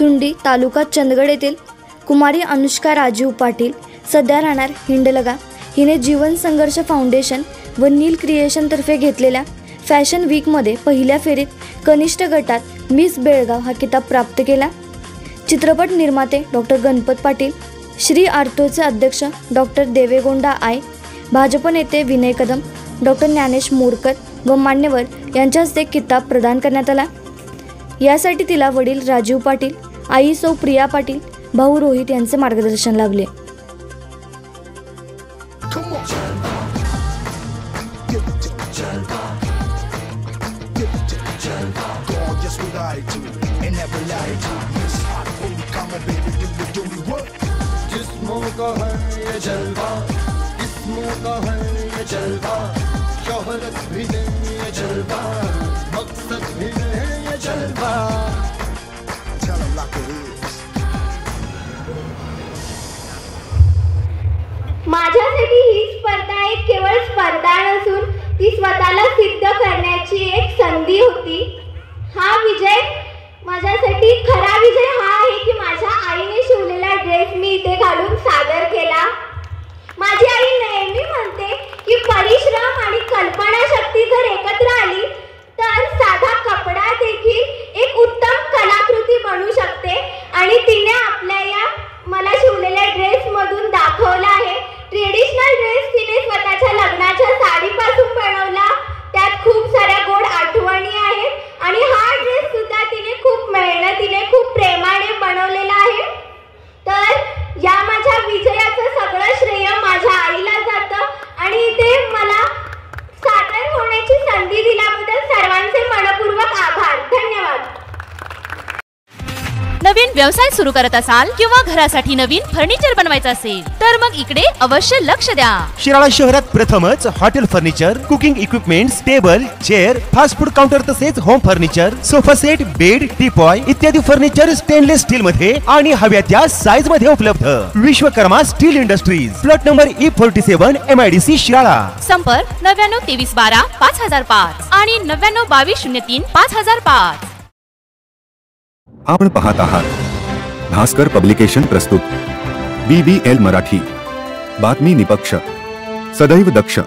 सुंडी तालुका चंदगड येथील कुमारी अनुष्का राजीव पाटील सध्या राहणार हिंडलगा हिने जीवन संघर्ष फाउंडेशन व नील क्रिएशनतर्फे घेतलेल्या फॅशन वीकमध्ये पहिल्या फेरीत कनिष्ठ गटात मिस बेळगाव हा किताब प्राप्त केला। चित्रपट निर्माते डॉक्टर गणपत पाटील, श्री आर्थोचे अध्यक्ष डॉक्टर देवेगौंडा आय, भाजप नेते विनय कदम, डॉक्टर ज्ञानेश मोरकर व मान्यवर यांच्या हस्ते किताब प्रदान करण्यात आला। यासाठी तिला वडील राजीव पाटील, आई सौ प्रिया पाटील, भाऊ रोहित यांचे मार्गदर्शन लाभले। जिस्मों का है ये जलवा, जिस्मों का है ये जलवा, शोहरत भी है ये जलवा, मकसद भी है ये जलवा। माझ्यासाठी ही स्पर्धा एक केवळ स्पर्धा नसून ती स्वतःला सिद्ध करण्याची एक संधी होती। हा विजय माझ्यासाठी खरा विजय हा आहे की माझ्या आईने शिवलेला ड्रेस मी इथे घालून सादर केला। माझी आई नेहमी म्हणते की परिश्रम आणि कल्पनाशक्ती जर एकत्र आली तर साधा कपडा देखील एक उत्तम कलाकृती बनू शकते आणि तिने आपल्या या मला शिवलेल्या ड्रेस मधून दाखवला आहे। ट्रेडिशनल ड्रेस तिने स्वतःच्या लग्नाच्या साडीपासून बनवला, त्यात खूप साऱ्या गोड आठवणी आहेत आणि हा ड्रेस सुद्धा तिने खूप मेहनतीने खूप प्रेमाने बनवलेला आहे। तर या माझ्या विजयाचं सगळं श्रेय माझ्या आईला जातं आणि इथे मला सादर होण्याची संधी दिल्याबद्दल सर्वांचे मनपूर्वक आभार। धन्यवाद। नवीन व्यवसाय सुरू करत असाल किंवा घरासाठी नवीन फर्निचर बनवायचं असेल तर मग इकडे अवश्य लक्ष द्या। शिराळा शहरात प्रथमच hotel furniture, cooking equipments, table, chair, fast food counter तसेच home furniture, sofa set, bed, teapoy इत्यादी फर्निचर स्टेनलेस स्टील मध्ये आणि हव्या त्या साईज मध्ये उपलब्ध। Vishwakarma steel industries, plot number E47, MIDC Shirala. संपर्क 99 23 12 5005 आणि 99 22 03 5005। आपण पाहत आहात भास्कर पब्लिकेशन प्रस्तुत BBL मराठी, बातमी निपक्ष, सदैव दक्ष।